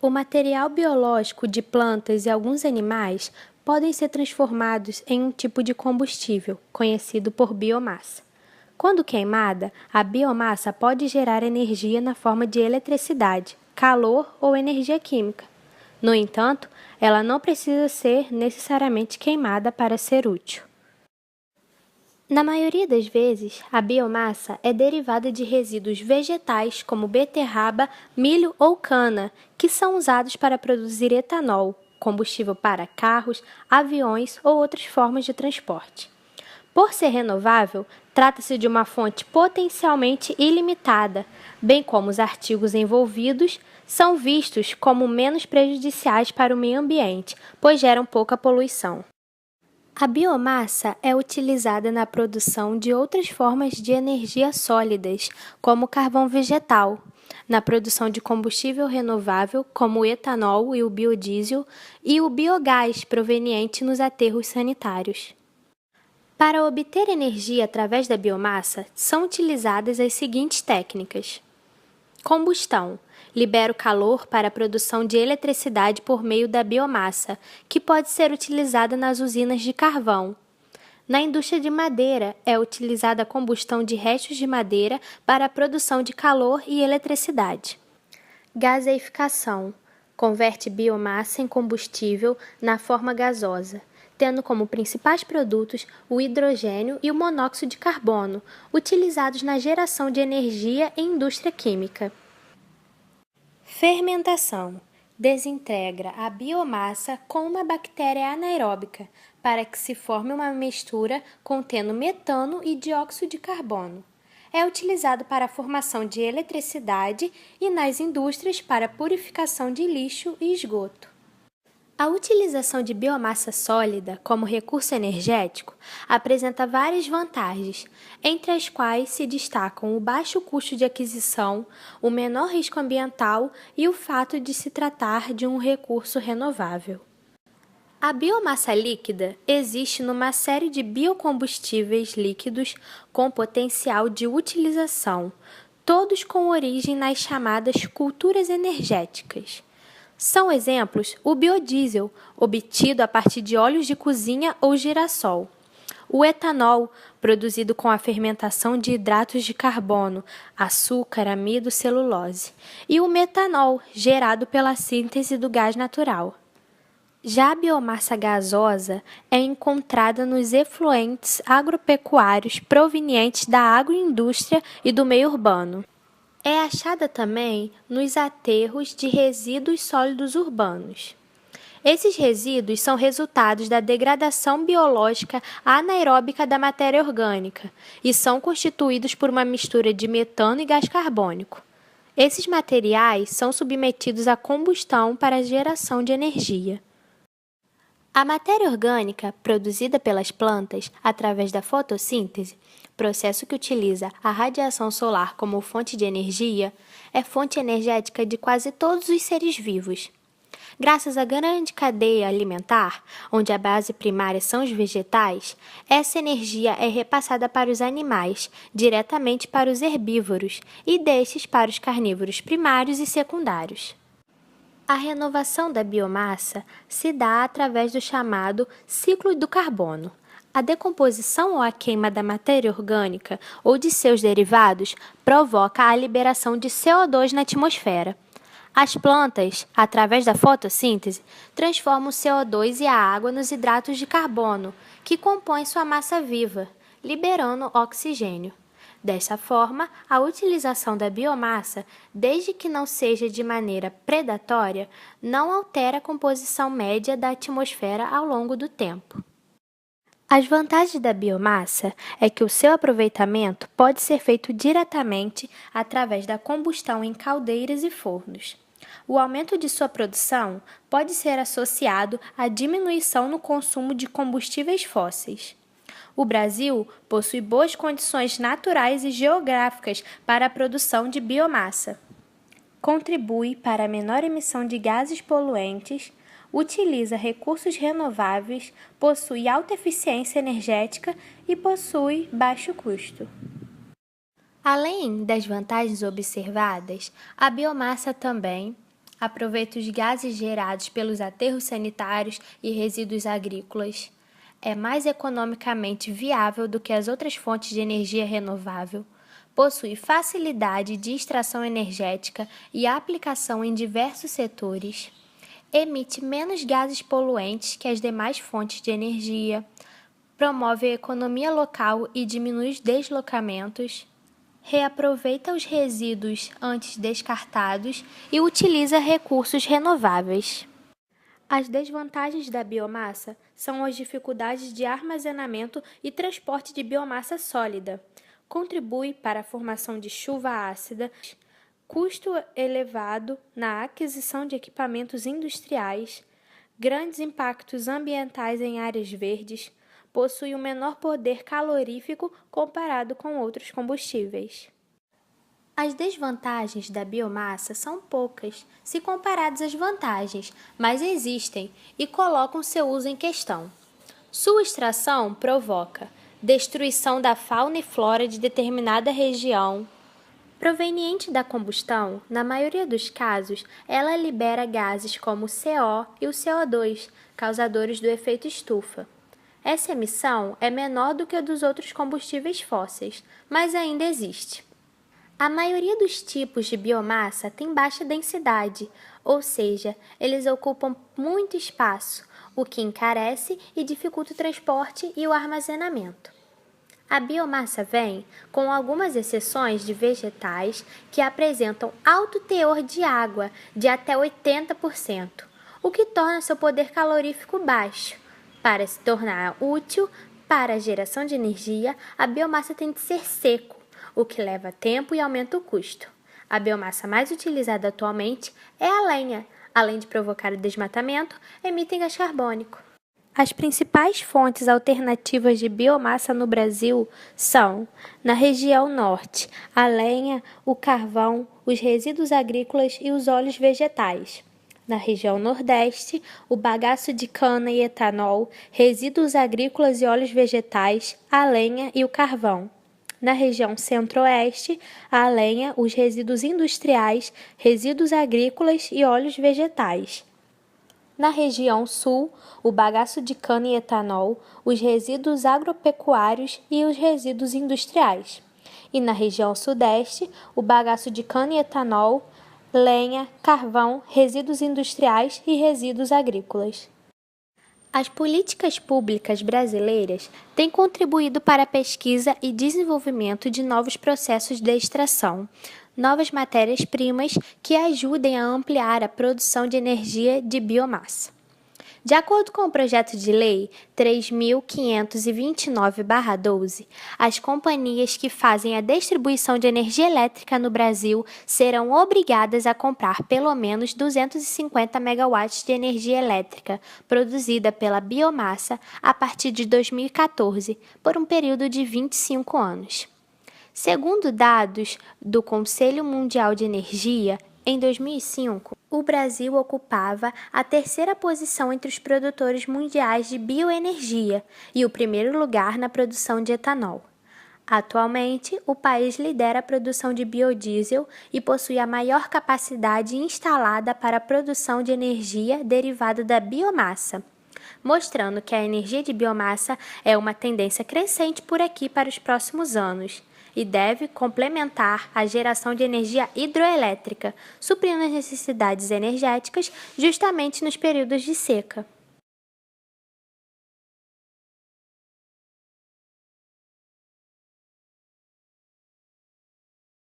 O material biológico de plantas e alguns animais podem ser transformados em um tipo de combustível, conhecido por biomassa. Quando queimada, a biomassa pode gerar energia na forma de eletricidade, calor ou energia química. No entanto, ela não precisa ser necessariamente queimada para ser útil. Na maioria das vezes, a biomassa é derivada de resíduos vegetais como beterraba, milho ou cana, que são usados para produzir etanol, combustível para carros, aviões ou outras formas de transporte. Por ser renovável, trata-se de uma fonte potencialmente ilimitada, bem como os artigos envolvidos são vistos como menos prejudiciais para o meio ambiente, pois geram pouca poluição. A biomassa é utilizada na produção de outras formas de energia sólidas, como o carvão vegetal, na produção de combustível renovável, como o etanol e o biodiesel, e o biogás proveniente nos aterros sanitários. Para obter energia através da biomassa, são utilizadas as seguintes técnicas: combustão. Libera o calor para a produção de eletricidade por meio da biomassa, que pode ser utilizada nas usinas de carvão. Na indústria de madeira, é utilizada a combustão de restos de madeira para a produção de calor e eletricidade. Gaseificação. Converte biomassa em combustível na forma gasosa, tendo como principais produtos o hidrogênio e o monóxido de carbono, utilizados na geração de energia em indústria química. Fermentação. Desintegra a biomassa com uma bactéria anaeróbica para que se forme uma mistura contendo metano e dióxido de carbono. É utilizado para a formação de eletricidade e nas indústrias para purificação de lixo e esgoto. A utilização de biomassa sólida como recurso energético apresenta várias vantagens, entre as quais se destacam o baixo custo de aquisição, o menor risco ambiental e o fato de se tratar de um recurso renovável. A biomassa líquida existe numa série de biocombustíveis líquidos com potencial de utilização, todos com origem nas chamadas culturas energéticas. São exemplos o biodiesel, obtido a partir de óleos de cozinha ou girassol, o etanol, produzido com a fermentação de hidratos de carbono, açúcar, amido, celulose, e o metanol, gerado pela síntese do gás natural. Já a biomassa gasosa é encontrada nos efluentes agropecuários provenientes da agroindústria e do meio urbano. É achada também nos aterros de resíduos sólidos urbanos. Esses resíduos são resultados da degradação biológica anaeróbica da matéria orgânica e são constituídos por uma mistura de metano e gás carbônico. Esses materiais são submetidos à combustão para a geração de energia. A matéria orgânica, produzida pelas plantas através da fotossíntese, processo que utiliza a radiação solar como fonte de energia, é fonte energética de quase todos os seres vivos. Graças à grande cadeia alimentar, onde a base primária são os vegetais, essa energia é repassada para os animais, diretamente para os herbívoros, e destes para os carnívoros primários e secundários. A renovação da biomassa se dá através do chamado ciclo do carbono. A decomposição ou a queima da matéria orgânica ou de seus derivados provoca a liberação de CO2 na atmosfera. As plantas, através da fotossíntese, transformam o CO2 e a água nos hidratos de carbono, que compõem sua massa viva, liberando oxigênio. Dessa forma, a utilização da biomassa, desde que não seja de maneira predatória, não altera a composição média da atmosfera ao longo do tempo. As vantagens da biomassa é que o seu aproveitamento pode ser feito diretamente através da combustão em caldeiras e fornos. O aumento de sua produção pode ser associado à diminuição no consumo de combustíveis fósseis. O Brasil possui boas condições naturais e geográficas para a produção de biomassa. Contribui para a menor emissão de gases poluentes, utiliza recursos renováveis, possui alta eficiência energética e possui baixo custo. Além das vantagens observadas, a biomassa também Aproveita os gases gerados pelos aterros sanitários e resíduos agrícolas. É mais economicamente viável do que as outras fontes de energia renovável. Possui facilidade de extração energética e aplicação em diversos setores. Emite menos gases poluentes que as demais fontes de energia. Promove a economia local e diminui os deslocamentos. Reaproveita os resíduos antes descartados e utiliza recursos renováveis. As desvantagens da biomassa são as dificuldades de armazenamento e transporte de biomassa sólida. Contribui para a formação de chuva ácida, custo elevado na aquisição de equipamentos industriais, grandes impactos ambientais em áreas verdes, possui um menor poder calorífico comparado com outros combustíveis. As desvantagens da biomassa são poucas, se comparadas às vantagens, mas existem e colocam seu uso em questão. Sua extração provoca destruição da fauna e flora de determinada região. Proveniente da combustão, na maioria dos casos, ela libera gases como o CO e o CO2, causadores do efeito estufa. Essa emissão é menor do que a dos outros combustíveis fósseis, mas ainda existe. A maioria dos tipos de biomassa tem baixa densidade, ou seja, eles ocupam muito espaço, o que encarece e dificulta o transporte e o armazenamento. A biomassa vem com algumas exceções de vegetais que apresentam alto teor de água, de até 80%, o que torna seu poder calorífico baixo. Para se tornar útil para a geração de energia, a biomassa tem de ser seco, o que leva tempo e aumenta o custo. A biomassa mais utilizada atualmente é a lenha. Além de provocar o desmatamento, emitem gás carbônico. As principais fontes alternativas de biomassa no Brasil são, na região norte, a lenha, o carvão, os resíduos agrícolas e os óleos vegetais. Na região nordeste, o bagaço de cana e etanol, resíduos agrícolas e óleos vegetais, a lenha e o carvão. Na região centro-oeste, a lenha, os resíduos industriais, resíduos agrícolas e óleos vegetais. Na região sul, o bagaço de cana e etanol, os resíduos agropecuários e os resíduos industriais. E na região sudeste, o bagaço de cana e etanol, lenha, carvão, resíduos industriais e resíduos agrícolas. As políticas públicas brasileiras têm contribuído para a pesquisa e desenvolvimento de novos processos de extração, novas matérias-primas que ajudem a ampliar a produção de energia de biomassa. De acordo com o projeto de lei 3.529/12, as companhias que fazem a distribuição de energia elétrica no Brasil serão obrigadas a comprar pelo menos 250 megawatts de energia elétrica produzida pela biomassa a partir de 2014, por um período de 25 anos. Segundo dados do Conselho Mundial de Energia, em 2005, o Brasil ocupava a terceira posição entre os produtores mundiais de bioenergia e o primeiro lugar na produção de etanol. Atualmente, o país lidera a produção de biodiesel e possui a maior capacidade instalada para a produção de energia derivada da biomassa, mostrando que a energia de biomassa é uma tendência crescente por aqui para os próximos anos e deve complementar a geração de energia hidroelétrica, suprindo as necessidades energéticas justamente nos períodos de seca.